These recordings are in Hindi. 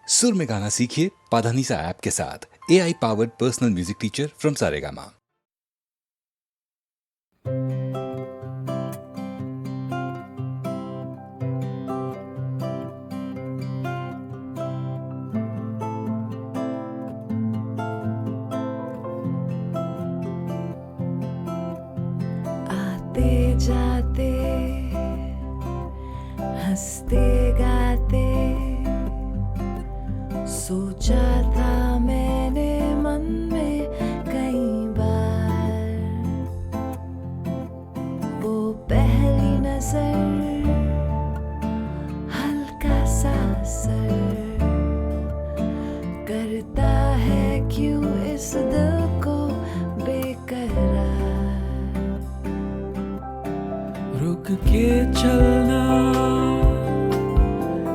सुर में गाना सीखिए पाधानीसा ऐप के साथ। AI powered personal music teacher from Saregama. आते जाते हंसते गाते सोचा था मैंने मन में कई बार, वो पहली नजर हल्का सा असर करता है क्यों इस दिल को बेकरार। रुक के चलना,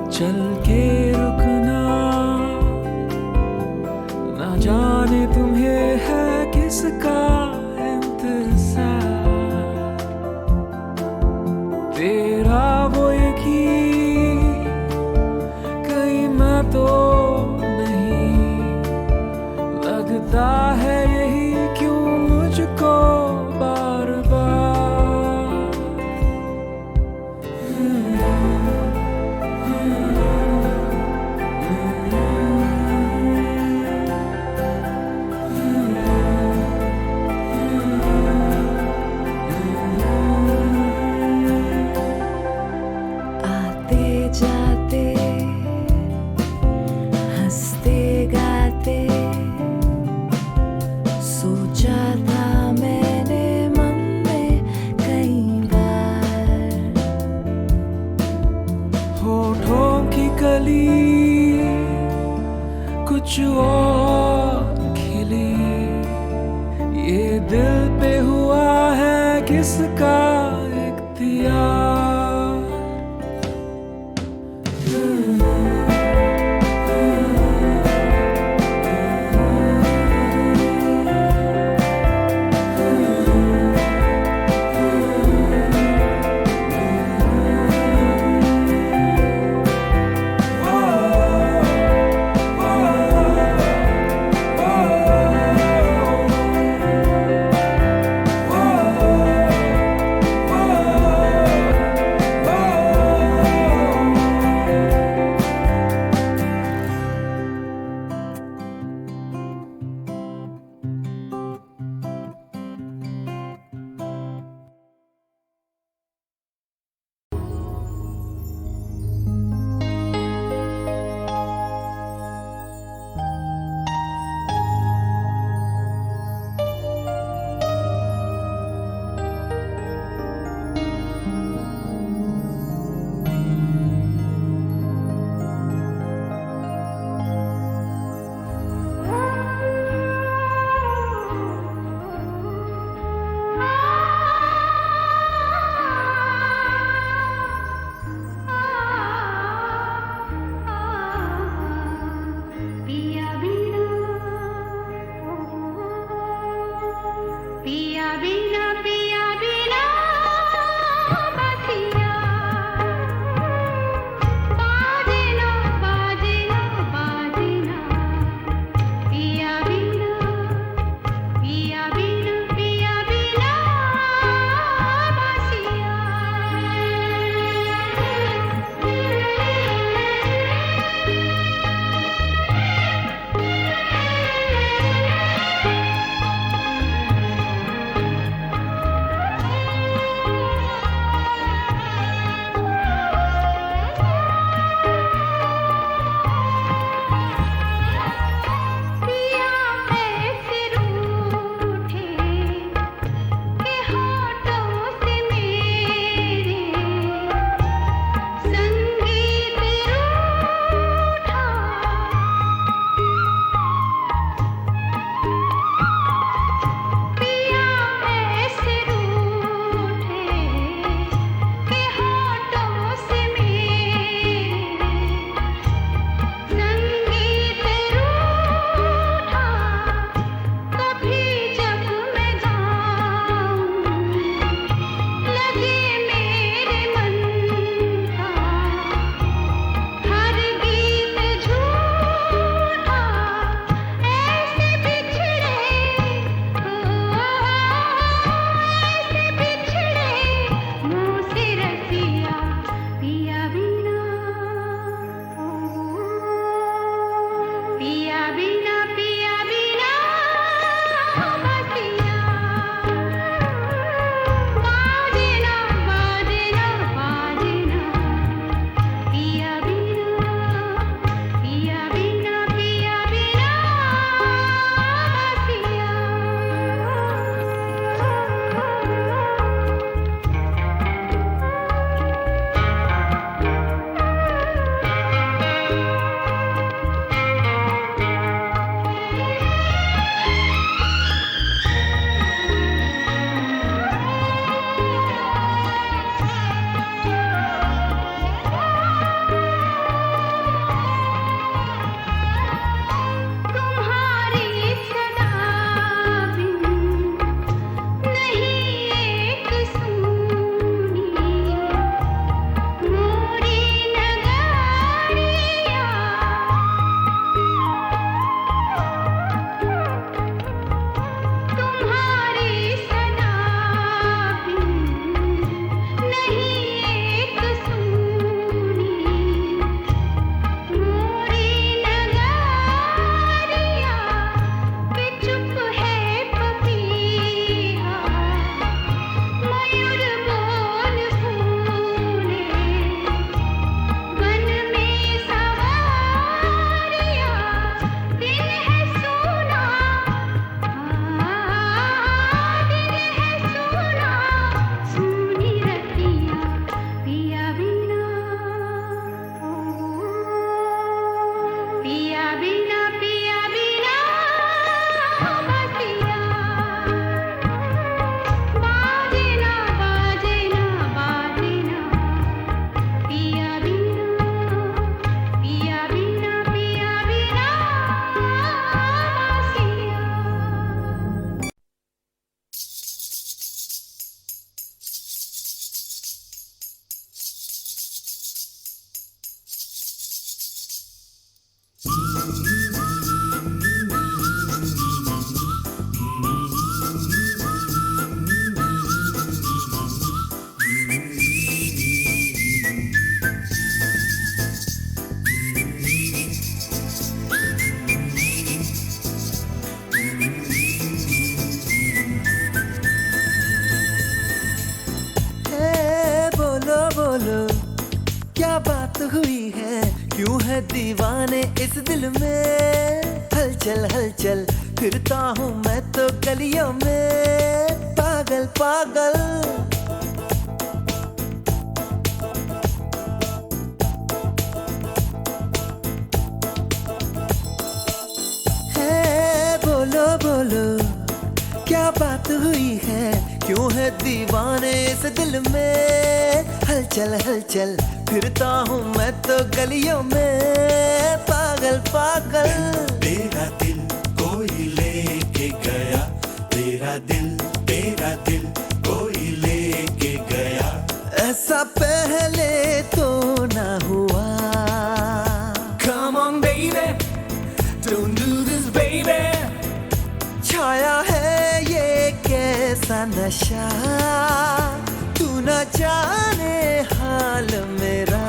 चल के रुकना, ना जाने तुम्हें है किसका इंतजार। तेरा वो यकीन कहीं मैं तो नहीं, लगता है यही क्यों मुझको बार बार। आते जाते हंसते गाते सोचा था मैंने मन में कई बार, होठों की कली कुछ और खिली, ये दिल पे हुआ है किसका इख्तियार। दीवाने इस दिल में, हलचल हलचल फिरता हूँ मैं तो गलियों में, पागल पागल। है बोलो बोलो क्या बात हुई है, क्यों है दीवाने इस दिल में, हलचल हलचल फिरता हूँ मैं तो गलियों में, पागल पागल। तेरा दिल कोई लेके गया, तेरा दिल कोई लेके गया। ऐसा पहले तो ना हुआ। Come on baby, don't do this baby. छाया है ये कैसा नशा, तू न जाने हाल मेरा।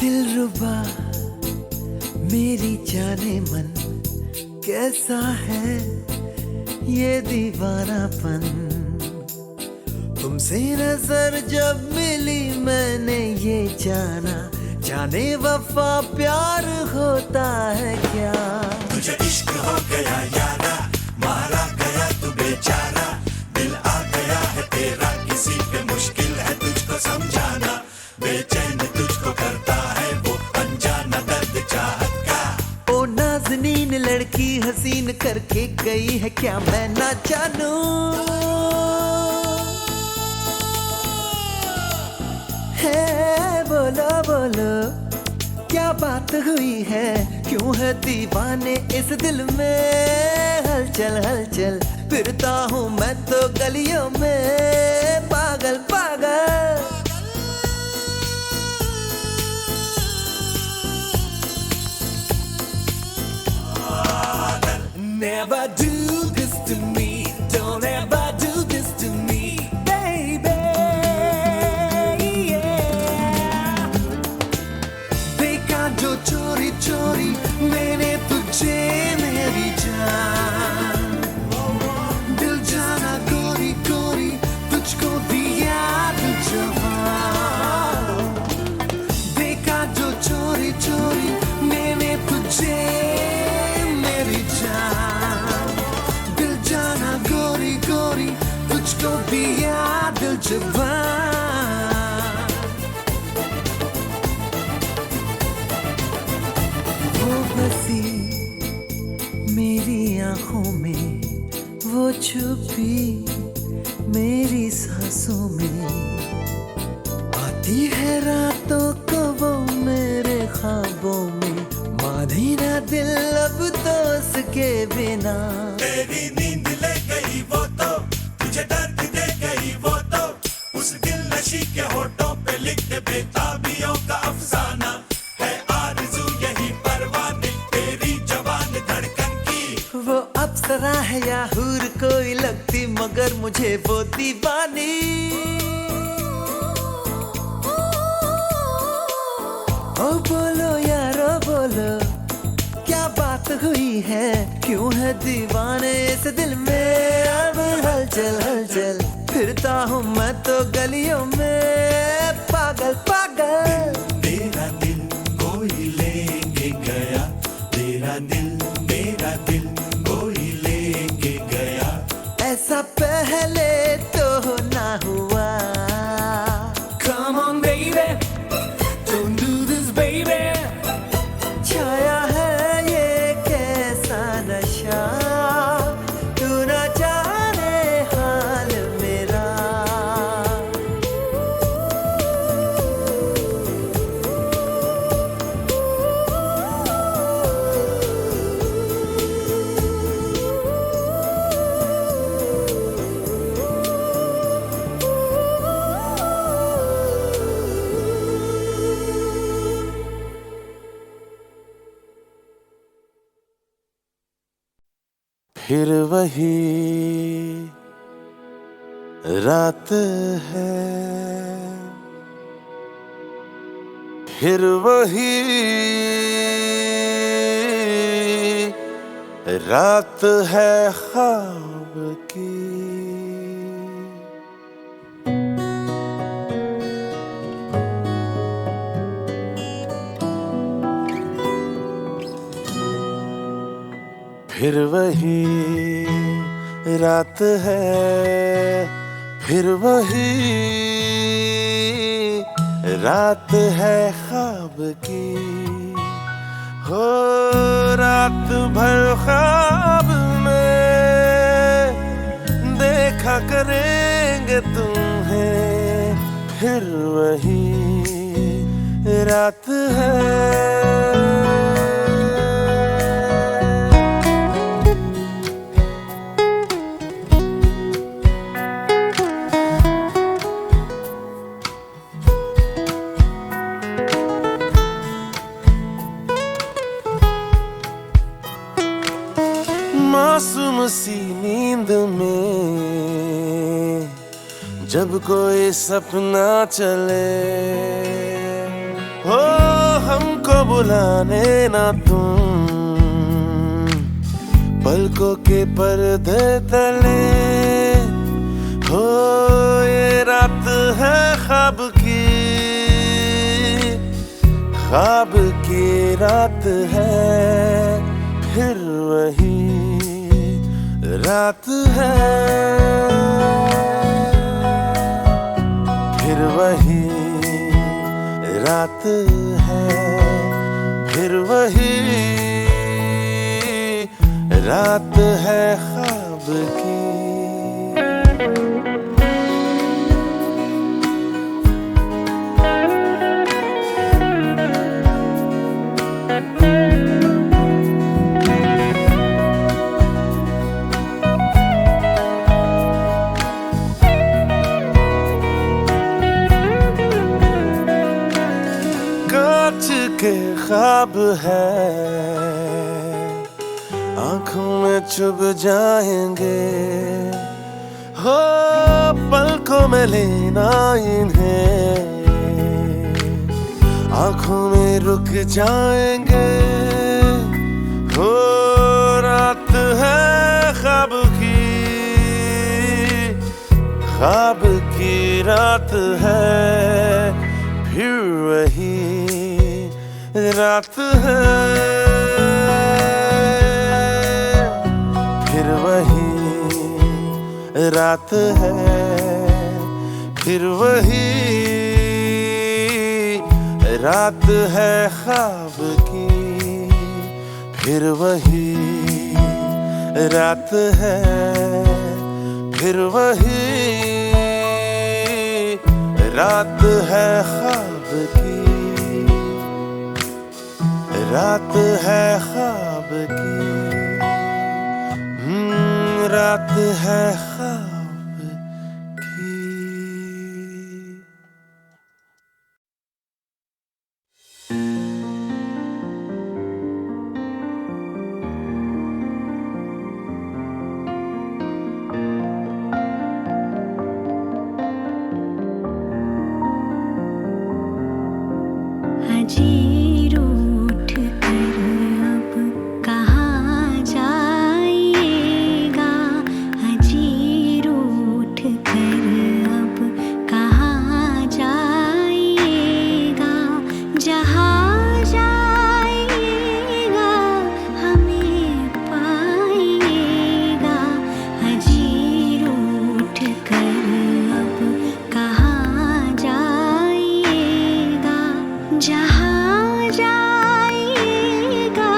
दिलरुबा मेरी जाने मन, कैसा है ये दीवानापन। तुमसे नजर जब मिली मैंने ये जाना, जाने वफा प्यार होता है क्या। तुझे इश्क हो गया यारा, मारा गया तू बेचारा, दिल आ गया है तेरा किसी पे, मुश्किल है तुझको समझाना, बेचैन तुझको करता है वो अनजाना दर्द चाहत का। ओ नाज़नीन लड़की हसीन करके गई है क्या मैं ना जानूं। है बोलो बोलो क्या बात हुई है, क्यों है दीवाने इस दिल में, हलचल हलचल फिरता हूँ मैं तो गलियों में, पागल पागल। Never do this to me, don't ever do this to me, baby. Yeah. देखा जो चोरी चोरी मैंने तुझे मेरी जान, दिल जाना गोरी गोरी तुझको दिया दिल जवान। देखा जो चोरी चोरी मैंने तुझे मेरी जान, दिल जाना गोरी गोरी तुझको दिया दिल जवान। वो बसी मेरी आंखों में, वो छुपी मेरी सांसों में, आती है रातों को वो मेरे ख्वाबों में, मानी ना दिल अब तो उसके बिना। तेरी नींद ले गई वो तो, तुझे दर्द दे गई वो तो, उस दिल नशी के होठों पे लिख दे बेताबियों का अफसाना, है आरज़ू यही परवाने तेरी जवान धड़कन की। वो अप्सरा है या हूर कोई लगती, मगर मुझे वो दीवानी। ओ बोलो यारो बोलो क्या बात हुई है, क्यों है दीवाने इस दिल में, अब हलचल हलचल फिरता हूँ मैं तो गलियों में, पागल पागल। तेरा दिल कोई लेके गया, तेरा दिल कोई लेके गया। ऐसा पहले तो ना हुआ। Come on baby, don't do this baby. छाया है ये कैसा नशा, तू न जाने हाल मेरा। फिर वही रात है, फिर वही रात है ख्वाब की। फिर वही रात है, फिर वही रात है ख्वाब की। हो रात भर ख्वाब में देखा करेंगे तुम्हें, फिर वही रात है। मासूम सी नींद में जब कोई सपना चले, हो हमको बुलाने ना तुम पलकों के पर्दे तले। हो ये रात है ख्वाब की, ख्वाब की रात है, फिर वही रात है, फिर वही रात है, फिर वही रात है ख्वाब की। के ख्वाब है आंखों में चुभ जाएंगे, हो पलकों में लेना इन्हें आंखों में रुक जाएंगे। हो रात है ख्वाब की, ख्वाब की रात है, फिर वही रात है, फिर वही रात है, फिर वही रात है ख्वाब की। फिर वही रात है, फिर वही रात है ख्वाब की, रात है ख्वाब की, रात है ख्वाब की। हजीर उठ कर अब कहाँ जाइएगा, हजीर उठ कर अब कहाँ जाइएगा, जहाँ जाइएगा हमें पाइएगा, हजीर उठ कर अब कहाँ जाइएगा, जहाँ जाइएगा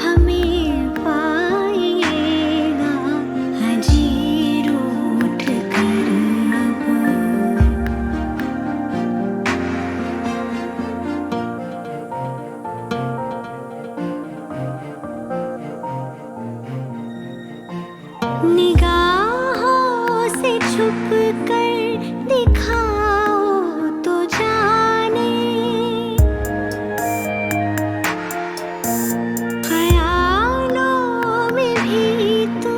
हमें पाइएगा, हजीर उठ कर अब। निगाहों से छुप कर दिखाओ तो जाने, ख्यालों में भी तुम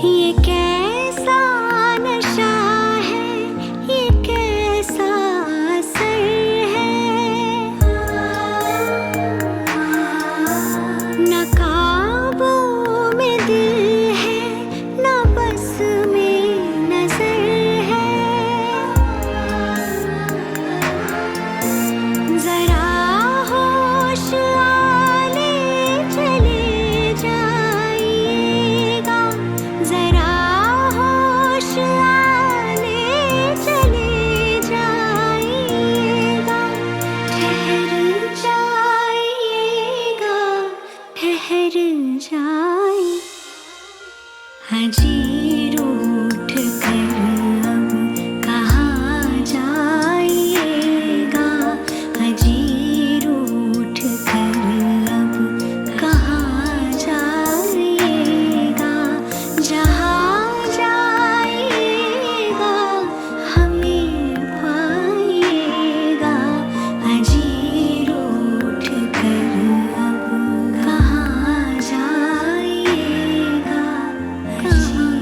ये कैसा नशा है, ये कैसा असर है। न काबू में दिल है, न बस में नजर है। जरा होश आने चले जाइएगा, जरा होश आने चले जाइएगा। ठहर जाइएगा, ठहर जाइए। हजीर उठ कर अब कहाँ जाइएगा, हजीर उठ कर अब कहाँ जाइएगा। जहाँ जाइएगा हमें पाइएगा, हजीर उठ कर अब कहाँ जाइएगा, कहाँ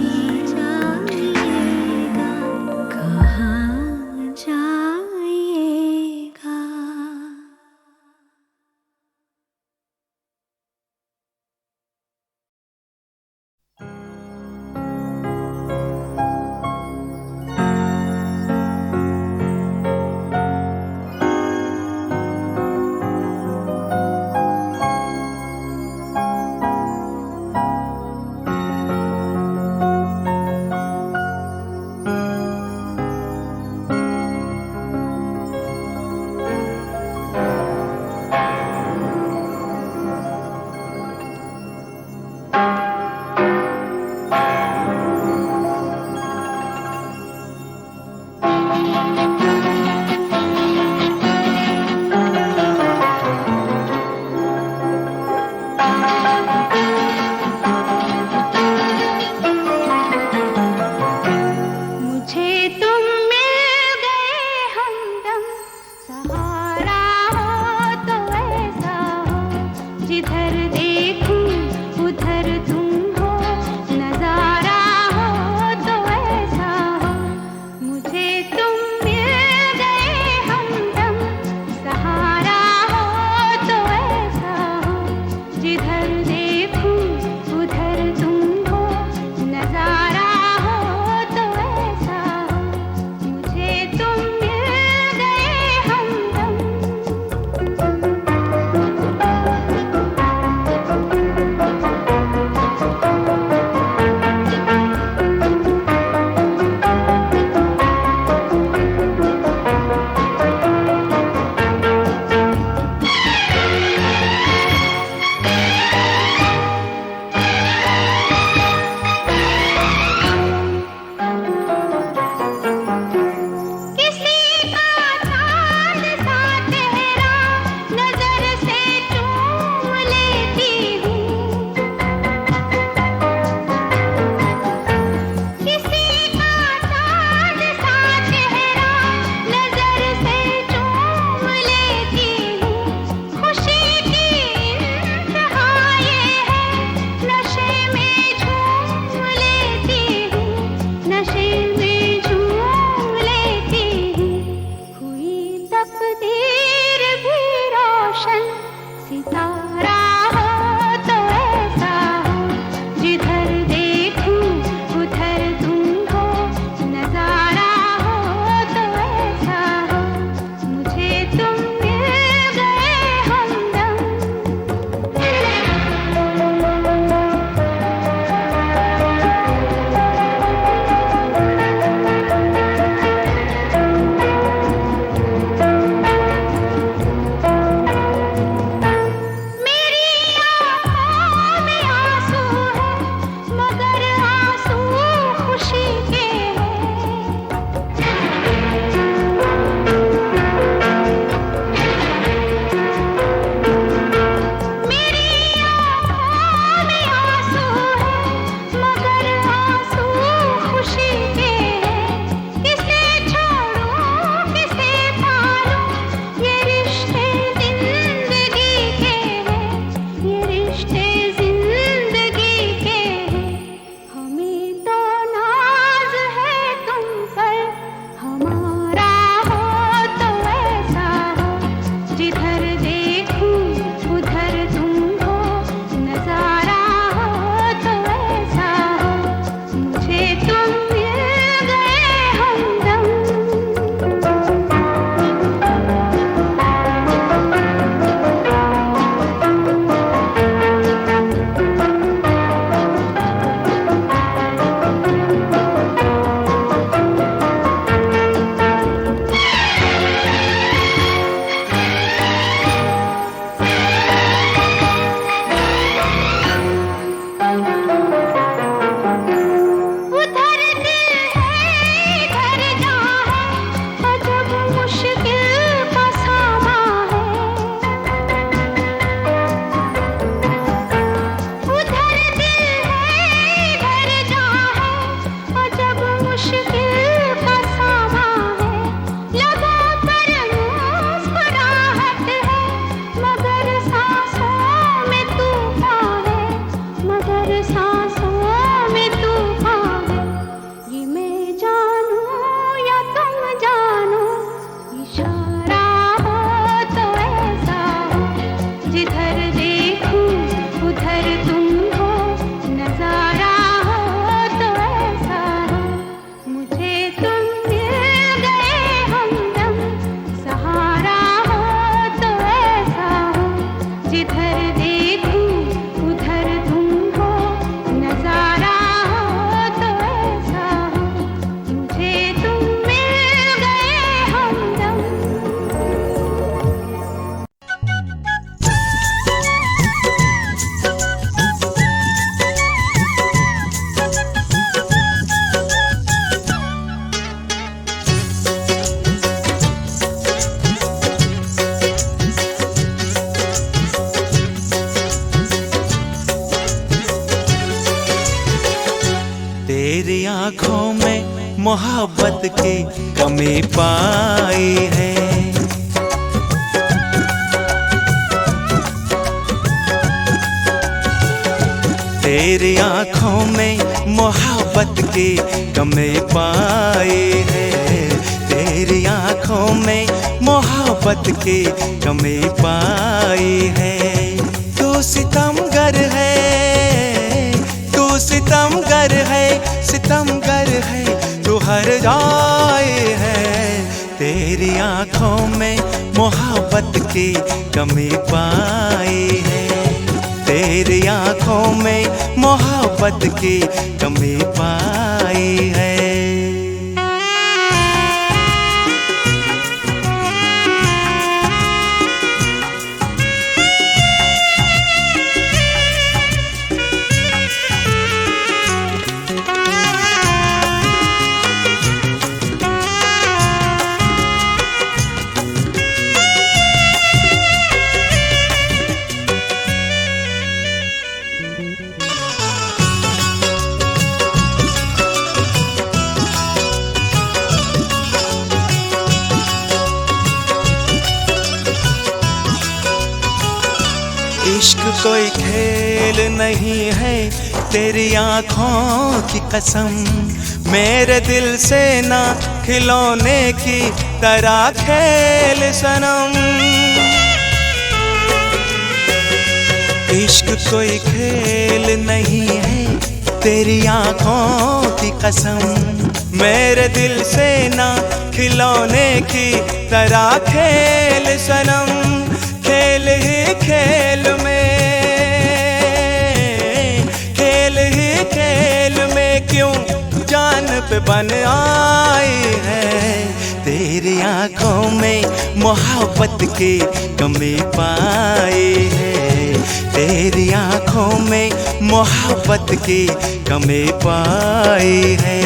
जिधर देखूं उधर तुम हो, नजारा हो तो ऐसा हो, मुझे तुम मिल गए हमदम। तेरी आंखों में मोहब्बत की कमी पाई है। तेरी आंखों में मोहब्बत की कमी पाई है। तेरी आंखों में मोहब्बत की कमी पाई है। तू सितमगर है, तू सितमगर है, सितमगर है, तू हर जाए है। तेरी आंखों में मोहब्बत की कमी पाई है। तेरी आंखों में मोहब्बत की कमी पाई है। इश्क कोई खेल नहीं है, तेरी आंखों की कसम। मेरे दिल से ना खिलौने की तरह खेल सनम। इश्क कोई खेल नहीं है, तेरी आंखों की कसम। मेरे दिल से ना खिलौने की तरह खेल सनम। खेल ही खेल में, खेल ही खेल में क्यों जान पे बन आई है। तेरी आंखों में मोहब्बत की कमी पाई है। तेरी आंखों में मोहब्बत की कमी पाई है।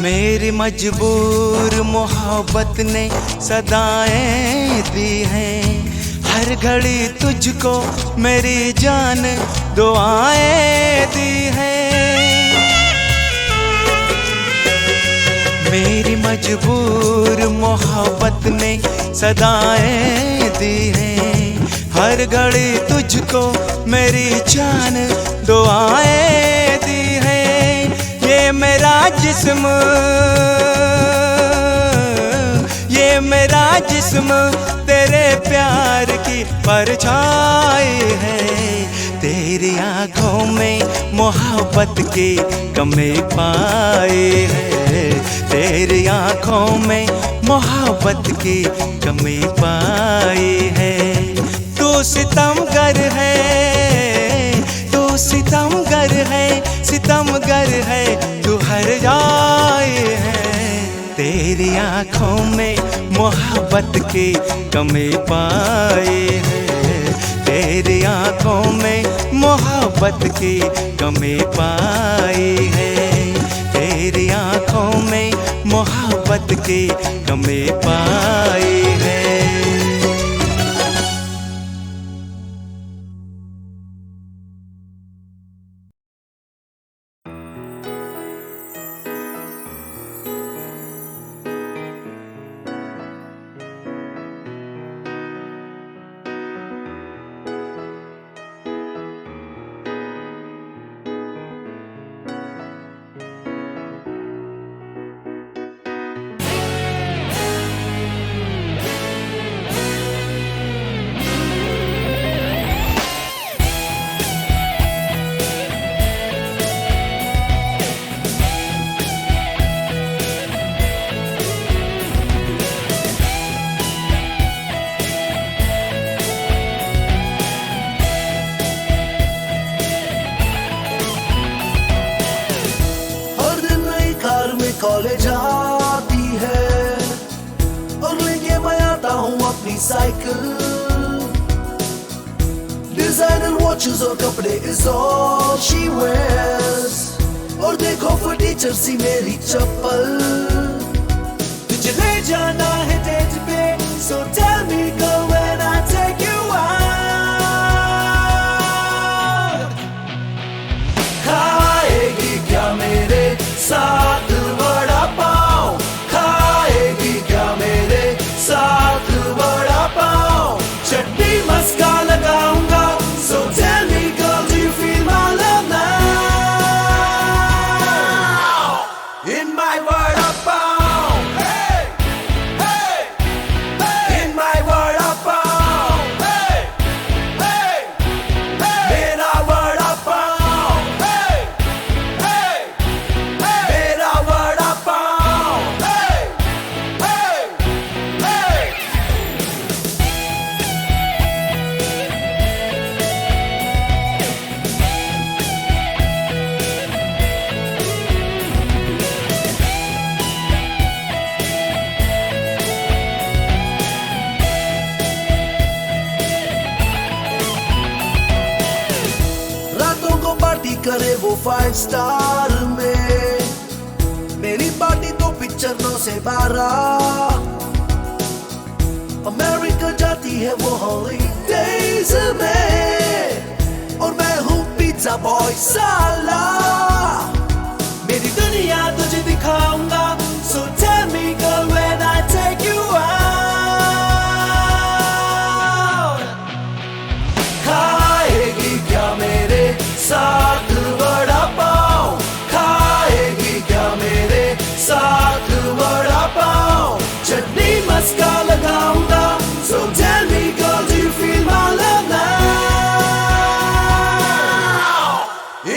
मेरी मजबूर मोहब्बत ने सदाएं दी हैं। हर घड़ी तुझको मेरी जान दुआएं दी हैं। मेरी मजबूर मोहब्बत ने सदाएं दी हैं। हर घड़ी तुझको मेरी जान दुआएं दी हैं। ये मेरा जिस्म, ये मेरा जिस्म तेरे प्यार की परछाई है। तेरी आंखों में मोहब्बत की कमी पाई है। तेरी आंखों में मोहब्बत की कमी पाई है। तू सितमगर है, तू सितमगर है, सितमगर है, तू हर जाए है। तेरी आंखों में मोहब्बत की कमी पाई है। तेरी आंखों में मोहब्बत की कमी पाई है। तेरी आंखों में मोहब्बत की कमी पाई है। ले जाती है और लेके मैं आता हूँ अपनी साइकिल डिजाइनर वॉचेस और कपड़े is all she wears और देखो फटीचर सी मेरी चप्पल तुझे ले जाना है डेट पे so tell me girl when I take you out खाएगी क्या मेरे साथ वड़ा पाव खाएगी क्या मेरे साथ वड़ा पाव चटनी मस्का लगाऊंगा so tell me girl do you feel my love now in my vada pav hey hey in my vada pav hey hey mera vada pav hey hey mera vada pav hey hey hey रातों को पार्टी करे वो 5 स्टार में मेरी पार्टी तो पिक्चर 9 से 12 अमेरिका जाती है वो हॉलीडेज में और मैं हूँ पिज्जा बॉय साला मेरी दुनिया तुझे दिखाऊंगा so tell me girl when I take you out खाएगी क्या मेरे साथ वड़ा पाव खाएगी क्या मेरे साथ वड़ा पाव चटनी मस्का लगाऊंगा so tell me girl do you feel my love now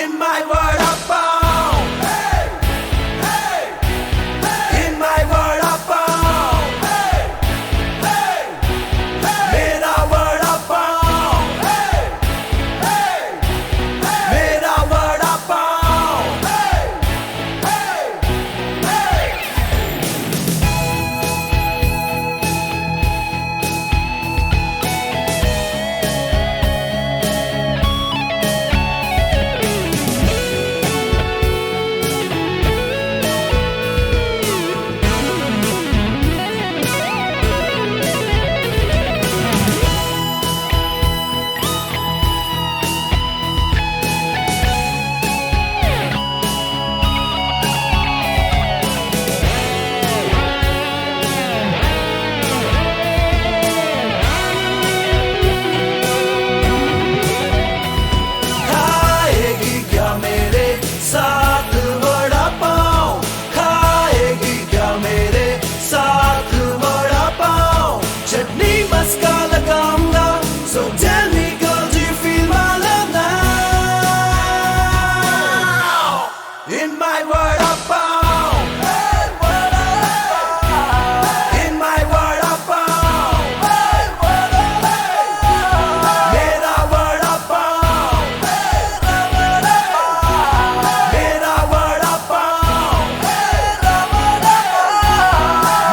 in my vada pav hey hey in my vada pav hey hey mera vada pav hey hey mera vada pav hey hey hey खाएगी क्या मेरे साथ वड़ा पाव खाएगी क्या मेरे साथ वड़ा पाव चटनी मस्का लगाऊंगा so tell me girl do you feel my love now in my vada pav hey vada pav in my vada pav hey vada pav mera vada pav mera vada pav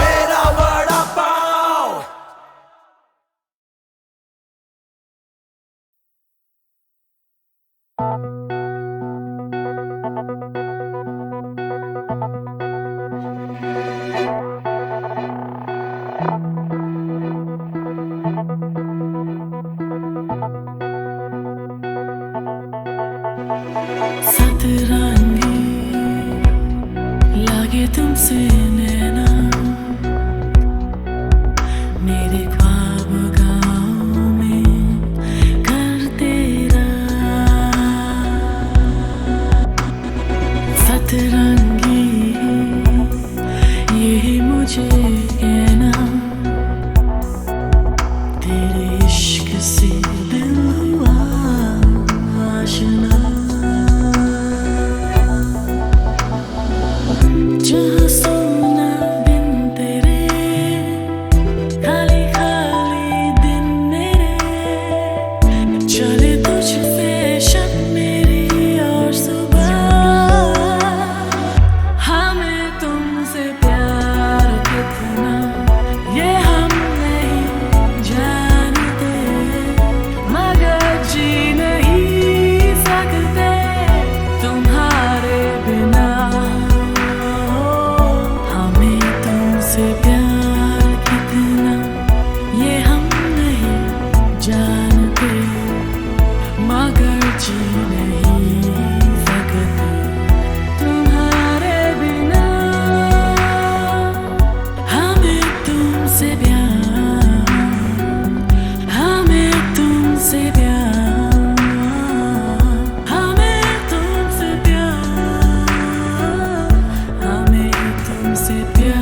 mera vada pav सतरंगी लागे तुमसे नैना मेरे ख्वाब गाँव में कर तेरा सतरंगी यही मुझे कहना तेरे इश्क से दिल हुआ आशना जहाँ सोना बिन तेरे खाली खाली दिन मेरे चले तुझसे शब मेरी और सुबह हमें तुमसे कितना ये हम नहीं जानते, मगर जी नहीं सकते तुम्हारे बिना। हमें तुमसे प्यार कितना ये हम नहीं जानते, मगर जी नहीं सकते तुम्हारे बिना। हमें तुमसे प्यार, हमें तुमसे प्यार, हमें तुमसे प्यार, हमें तुमसे प्यार।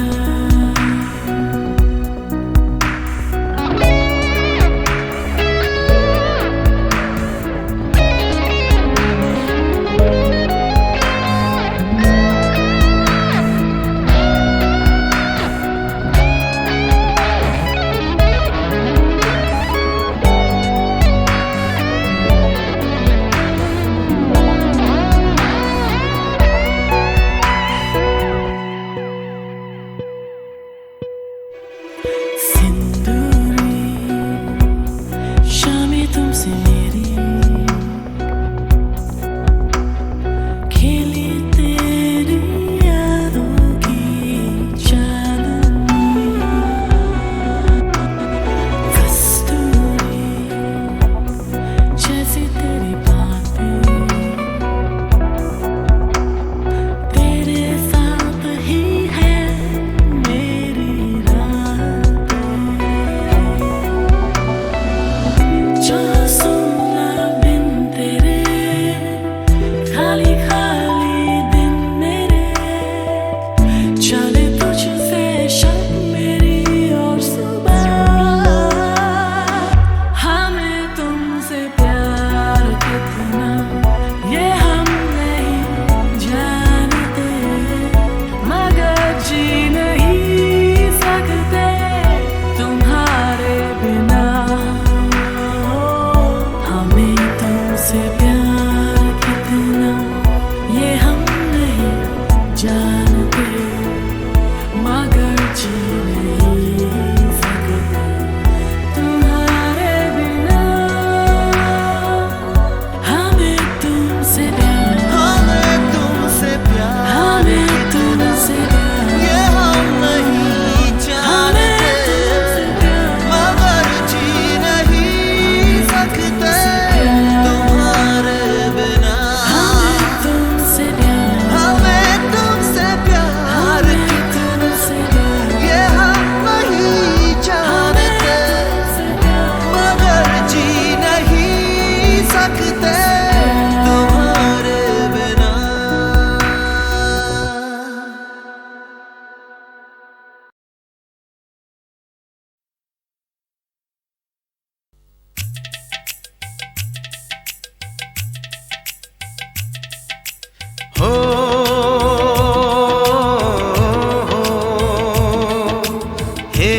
सिंदूरी शामें तुमसे मेरी खेली तेरी यादों की चांदनी। कस्तूरी जैसी तेरी बातें, तेरे साथ ही है मेरी रातें। जो सुना बिन तेरे खाली खाली दिन मेरे, चले तुझसे शब मेरी और सुबह। हमें तुमसे प्यार कितना ये हम नहीं जानते, मगर जी नहीं सकते तुम्हारे बिना। हमें तुमसे प्यार कितना ये हम नहीं जानते, मगर जी नहीं सकते तुम्हारे बिना। हमें तुमसे प्यार, हमें तुमसे प्यार हमें तुमसे प्यार, ये हम नहीं जानते, मगर जी नहीं सकते तुम्हारे बिना। तुमसे प्यार, हमें तुमसे प्यार कितना ये हम नहीं जानते, मगर जी नहीं सकते तुम्हारे बिना। हो हे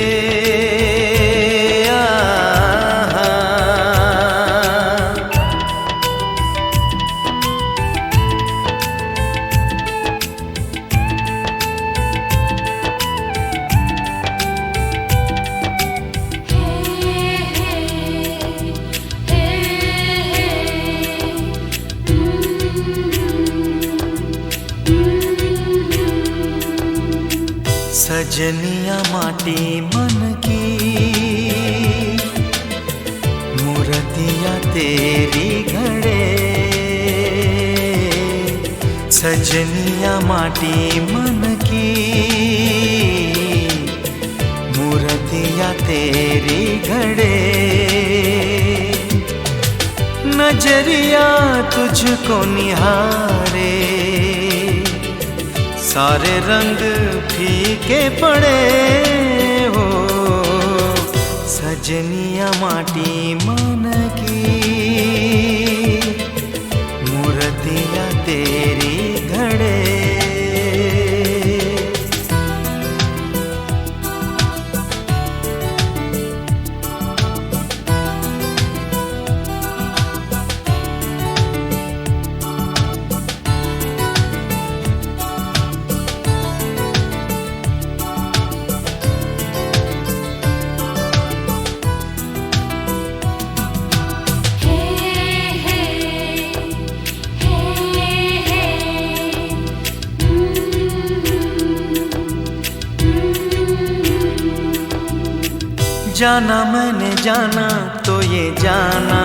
सजनिया माटी मन की मूर्तियाँ तेरी घड़े, सजनिया माटी मन की मूर्तियाँ तेरी घड़े। नजरिया तुझको निहारे, सारे रंग फीके पड़े हो। सजनिया माटी मन की मूर्तियाँ तेरी घड़े। जाना मैंने जाना तो ये जाना,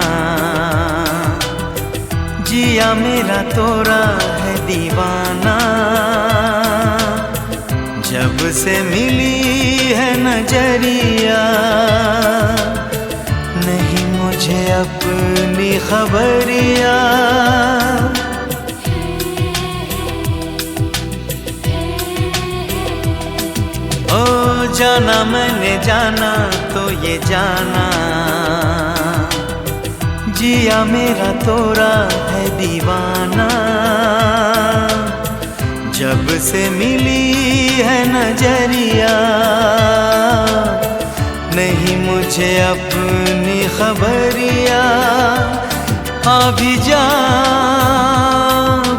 जिया मेरा तोरा है दीवाना। जब से मिली है नजरिया, नहीं मुझे अपनी खबरिया। ओ जाना मैंने जाना तो ये जाना, जिया मेरा तोरा है दीवाना। जब से मिली है नजरिया, नहीं मुझे अपनी खबरिया। अभी जा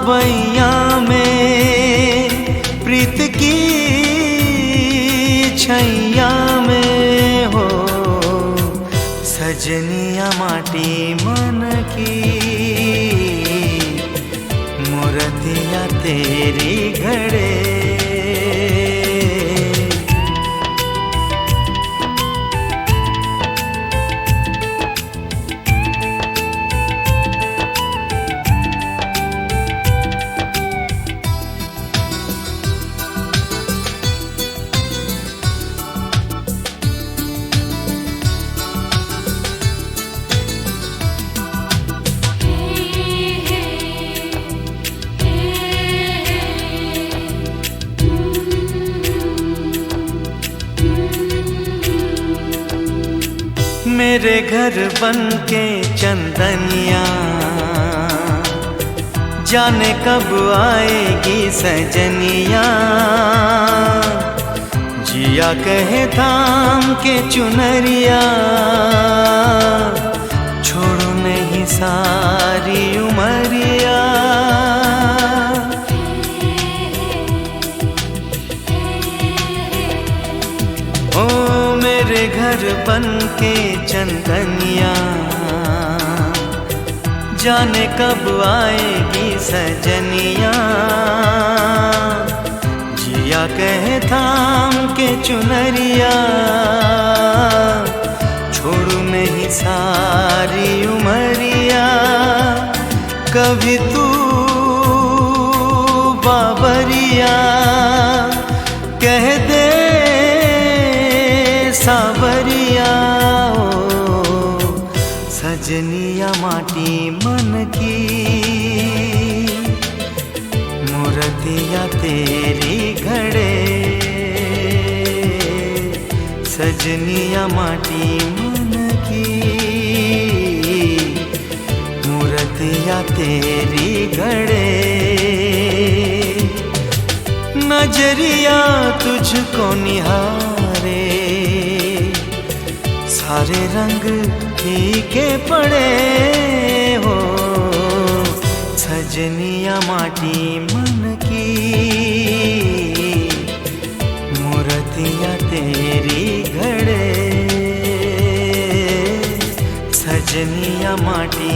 बैया में प्रीत की छैया में हो, सजनिया माटी मन की मूर्तियाँ तेरी घड़े। मेरे घर बन के चंदनिया, जाने कब आएगी सजनिया। जिया कहे थाम के चुनरिया, छोड़ो नहीं सारी उमरिया। ओ मेरे घर बन के चंदनिया, जाने कब आएगी सजनिया। जिया कहे थाम के चुनरिया, छोड़ू नहीं सारी उमरिया। कभी तू बाबरिया कह दे सावरिया। ओ सजनिया माटी मन की मूर्तियाँ तेरी घड़े। सजनिया माटी मन की मूर्तियाँ तेरी घड़े। नजरिया तुझको निहारे, सारे रंग फीके पड़े हो। सजनिया माटी मन की मूर्तियाँ तेरी घड़े। सजनिया माटी